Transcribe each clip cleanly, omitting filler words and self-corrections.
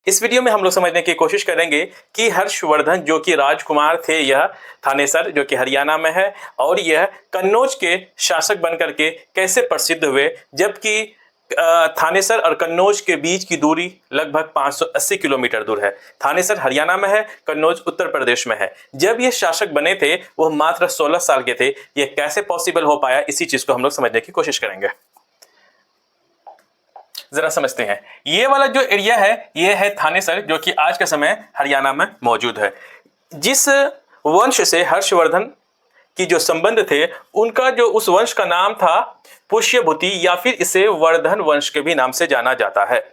इस वीडियो में हम लोग समझने की कोशिश करेंगे कि हर्षवर्धन जो कि राजकुमार थे, यह थानेसर जो कि हरियाणा में है, और यह कन्नौज के शासक बनकर के कैसे प्रसिद्ध हुए, जबकि थानेसर और कन्नौज के बीच की दूरी लगभग 580 किलोमीटर दूर है। थानेसर हरियाणा में है, कन्नौज उत्तर प्रदेश में है। जब ये शासक बने थे वह मात्र 16 साल के थे। ये कैसे पॉसिबल हो पाया, इसी चीज को हम लोग समझने की कोशिश करेंगे। जरा समझते हैं। ये वाला जो एरिया है ये है थानेसर, जो कि आज के समय हरियाणा में मौजूद है। जिस वंश से हर्षवर्धन की जो संबंध थे, उनका जो उस वंश का नाम था पुष्यभूति, या फिर इसे वर्धन वंश के भी नाम से जाना जाता है।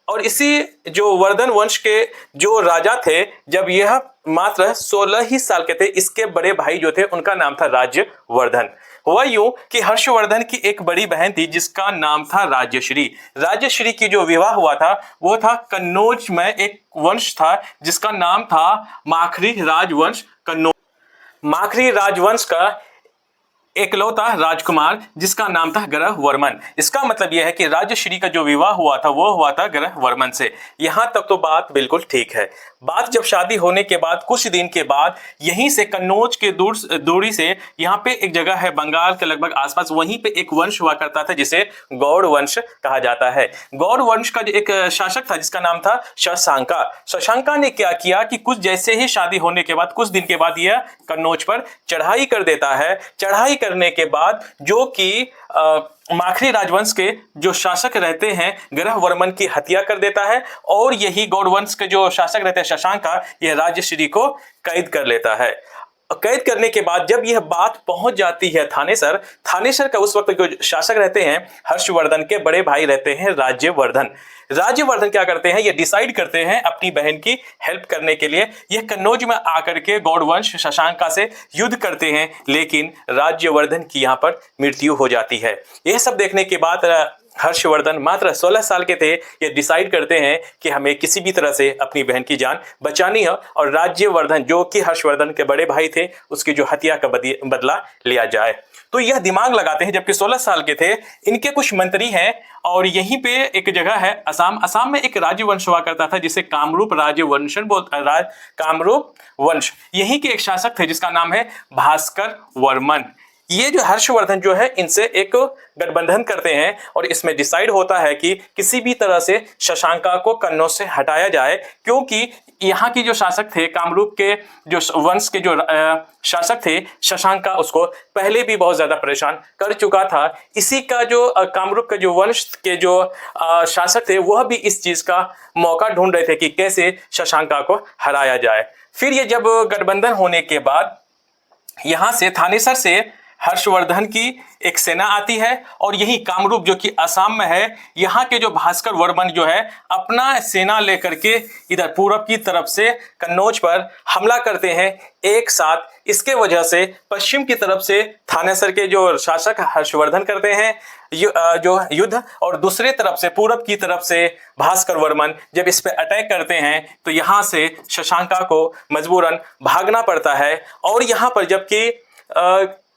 और इसी जो वर्धन वंश के जो राजा थे, जब यह मात्र 16 ही साल के थे, इसके बड़े भाई जो थे उनका नाम था राज्यवर्धन। हुआ यूं कि हर्षवर्धन की एक बड़ी बहन थी जिसका नाम था राजश्री। राजश्री की जो विवाह हुआ था वो था कन्नौज में एक वंश था जिसका नाम था माखरी राजवंश। कन्नौज माखरी राजवंश का एकलौता राजकुमार जिसका नाम था ग्रहवर्मन। इसका मतलब यह है कि राजश्री का जो विवाह हुआ था वो हुआ था ग्रहवर्मन से। यहां तक तो बात बिल्कुल ठीक है। बात जब शादी होने के बाद कुछ दिन के बाद यहीं से कन्नौज के दूरी से यहाँ पे एक जगह है बंगाल के लगभग आसपास, वहीं पे एक वंश हुआ करता था जिसे गौड़ वंश कहा जाता है। गौड़ वंश का एक शासक था जिसका नाम था शशांका। शशांका ने क्या किया कि कुछ जैसे ही शादी होने के बाद कुछ दिन के बाद यह कन्नौज पर चढ़ाई कर देता है। चढ़ाई करने के बाद जो कि माखरी राजवंश के जो शासक रहते हैं ग्रहवर्मन की हत्या कर देता है, और यही गौड़ वंश के जो शासक रहते हैं शशांका, यह राजश्री को कैद कर लेता है। कैद करने के बाद जब यह बात पहुंच जाती है थानेसर, थानेसर का उस वक्त जो शासक रहते हैं हर्षवर्धन के बड़े भाई रहते हैं राज्यवर्धन। राज्यवर्धन क्या करते हैं, ये डिसाइड करते हैं अपनी बहन की हेल्प करने के लिए यह कन्नौज में आकर के गौड़ वंश शशांका से युद्ध करते हैं, लेकिन राज्यवर्धन की यहाँ पर मृत्यु हो जाती है। यह सब देखने के बाद हर्षवर्धन मात्र 16 साल के थे। ये डिसाइड करते हैं कि हमें किसी भी तरह से अपनी बहन की जान बचानी है, और राज्यवर्धन जो कि हर्षवर्धन के बड़े भाई थे उसकी जो हत्या का बदला लिया जाए। तो यह दिमाग लगाते हैं जबकि 16 साल के थे। इनके कुछ मंत्री हैं, और यहीं पे एक जगह है असम में एक राज्यवंश हुआ करता था जिसे कामरूप कामरूप वंश। यहीं के एक शासक थे जिसका नाम है भास्कर वर्मन। ये जो हर्षवर्धन जो है इनसे एक गठबंधन करते हैं, और इसमें डिसाइड होता है कि किसी भी तरह से शशांका को कन्नौज से हटाया जाए, क्योंकि यहाँ की जो शासक थे कामरूप के जो वंश के जो शासक थे शशांका, उसको पहले भी बहुत ज्यादा परेशान कर चुका था। इसी का जो कामरूप के जो वंश के जो शासक थे वह भी इस चीज का मौका ढूंढ रहे थे कि कैसे शशांका को हराया जाए। फिर ये जब गठबंधन होने के बाद यहाँ से थानेसर से हर्षवर्धन की एक सेना आती है, और यही कामरूप जो कि असम में है, यहाँ के जो भास्कर वर्मन जो है अपना सेना लेकर के इधर पूरब की तरफ से कन्नौज पर हमला करते हैं एक साथ। इसके वजह से पश्चिम की तरफ से थानेसर के जो शासक हर्षवर्धन करते हैं जो युद्ध, और दूसरे तरफ से पूरब की तरफ से भास्कर वर्मन जब इस पे अटैक करते हैं तो यहाँ से शशांका को मजबूरन भागना पड़ता है। और यहाँ पर जबकि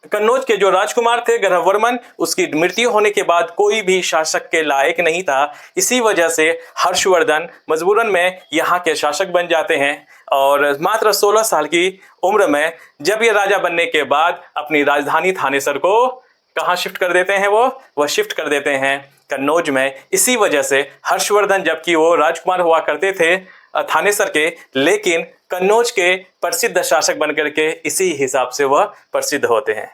कन्नौज के जो राजकुमार थे ग्रहवर्मन, उसकी मृत्यु होने के बाद कोई भी शासक के लायक नहीं था। इसी वजह से हर्षवर्धन मजबूरन में यहाँ के शासक बन जाते हैं, और मात्र 16 साल की उम्र में जब ये राजा बनने के बाद अपनी राजधानी थानेसर को कहाँ शिफ्ट कर देते हैं, वह शिफ्ट कर देते हैं कन्नौज में। इसी वजह से हर्षवर्धन जबकि वो राजकुमार हुआ करते थे थानेसर के, लेकिन कन्नौज के प्रसिद्ध शासक बनकर के इसी हिसाब से वह प्रसिद्ध होते हैं।